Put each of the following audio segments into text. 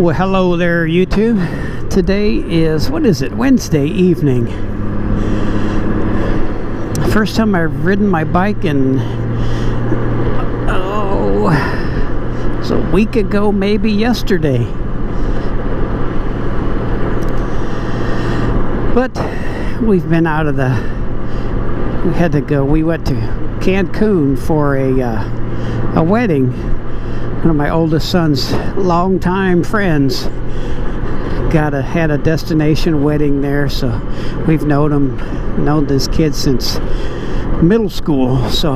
Well, hello there, YouTube. Today is, what is it, Wednesday evening. First time I've ridden my bike in, it was a week ago, maybe yesterday. But we've been out of we went to Cancun for a wedding. One of my oldest son's longtime friends had a destination wedding there, so we've known this kid since middle school, so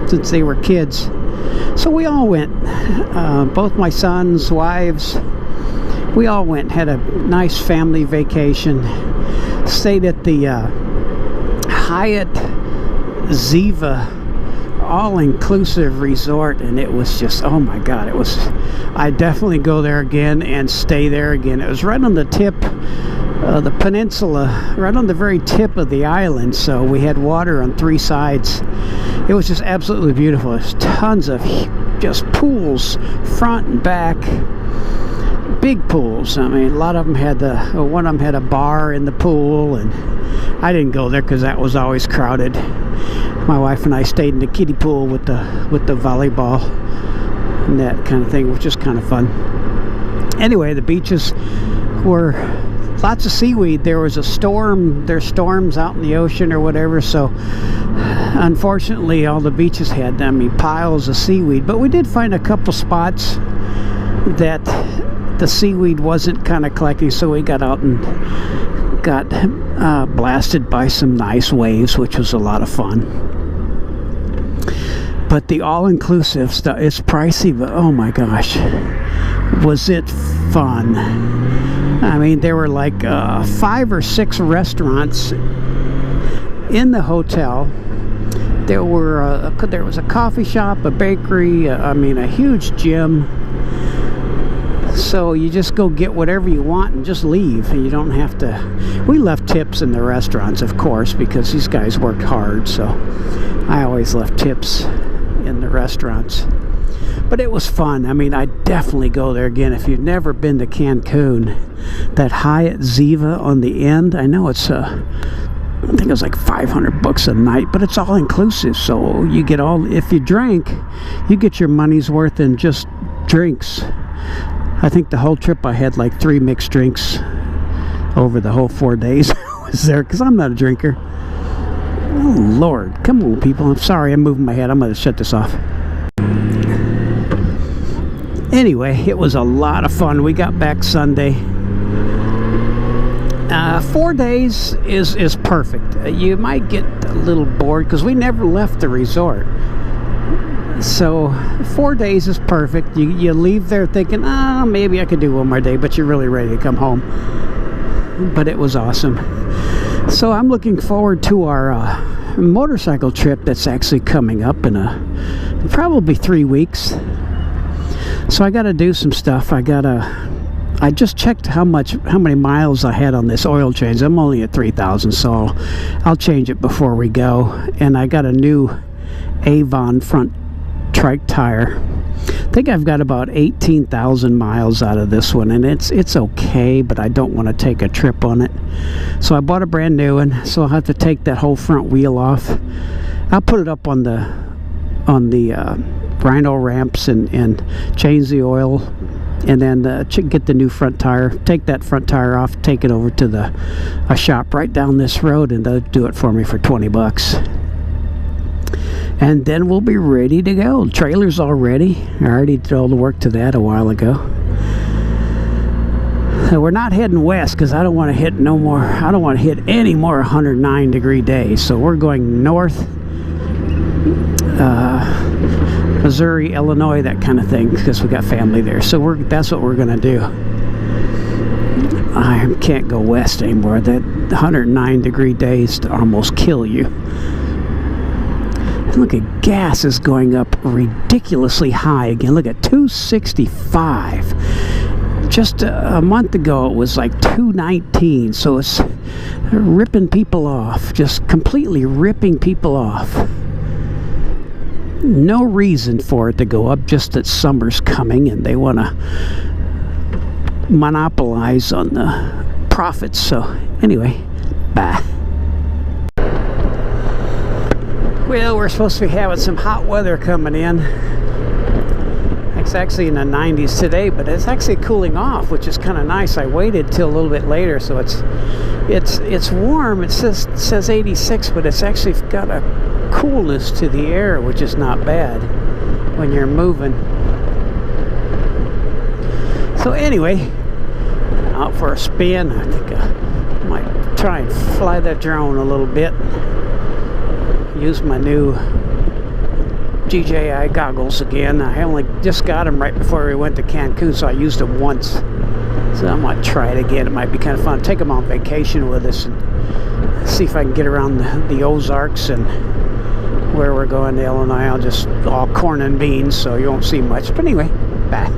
since they were kids. So we all went, both my sons, wives, we all went, had a nice family vacation, stayed at the Hyatt Ziva all-inclusive resort, and it was just, oh my god, I'd definitely go there again and stay there again. It was right on the tip of the peninsula, right on the very tip of the island, so we had water on three sides. It was just absolutely beautiful. There's tons of just pools, front and back, big pools. I mean, a lot of them had one of them had a bar in the pool, and I didn't go there because that was always crowded. My wife and I stayed in the kiddie pool with the volleyball and that kind of thing, which is kind of fun. Anyway, the beaches were lots of seaweed. There was a storm. There's storms out in the ocean or whatever, so unfortunately all the beaches had, piles of seaweed. But we did find a couple spots that the seaweed wasn't kind of collecting, so we got out and got blasted by some nice waves, which was a lot of fun. But the all-inclusive stuff, it's pricey, but oh my gosh, was it fun. I mean, there were like 5 or 6 restaurants in the hotel. There was a coffee shop, a bakery, a huge gym. So you just go get whatever you want and just leave. You don't have to. We left tips in the restaurants, of course, because these guys worked hard, so I always left tips in the restaurants. But it was fun. I mean, I'd definitely go there again. If you've never been to Cancun, that Hyatt Ziva on the end, I know it's I think it was like $500 a night, but it's all inclusive, so you get if you drank, you get your money's worth in just drinks. I think the whole trip I had like 3 mixed drinks over the whole 4 days I was there, because I'm not a drinker. Oh Lord, come on people, I'm sorry, I'm moving my head, I'm going to shut this off. Anyway, it was a lot of fun. We got back Sunday. 4 days is perfect. You might get a little bored because we never left the resort. So 4 days is perfect. You leave there thinking, maybe I could do one more day, but you're really ready to come home. But it was awesome. So I'm looking forward to our motorcycle trip that's actually coming up in probably 3 weeks. So I got to do some stuff. I just checked how many miles I had on this oil change. I'm only at 3,000, so I'll change it before we go. And I got a new Avon front Trike tire. I think I've got about 18,000 miles out of this one, and it's okay, but I don't want to take a trip on it. So I bought a brand new one, so I'll have to take that whole front wheel off. I'll put it up on the Rhino ramps and change the oil, and then get the new front tire, take that front tire off, take it over to a shop right down this road, and they'll do it for me for $20. And then we'll be ready to go. The trailer's all ready. I already did all the work to that a while ago. So we're not heading west because I don't want to hit any more 109 degree days. So we're going north, Missouri, Illinois, that kind of thing, because we got family there. So that's what we're going to do. I can't go west anymore. That 109 degree days to almost kill you. Look at gas is going up ridiculously high again. Look at 265. Just a month ago it was like 219. So it's ripping people off, just completely ripping people off. No reason for it to go up, just that summer's coming and they want to monopolize on the profits. So anyway, bye. Well, we're supposed to be having some hot weather coming in. It's actually in the 90s today, but it's actually cooling off, which is kind of nice. I waited till a little bit later, so it's warm. It says 86, but it's actually got a coolness to the air, which is not bad when you're moving. So anyway, out for a spin. I think I might try and fly that drone a little bit. Use my new DJI goggles again. I only just got them right before we went to Cancun, so I used them once. So I might try it again. It might be kind of fun. Take them on vacation with us and see if I can get around the Ozarks and where we're going to Illinois. I'll just all corn and beans, so you won't see much. But anyway, bye.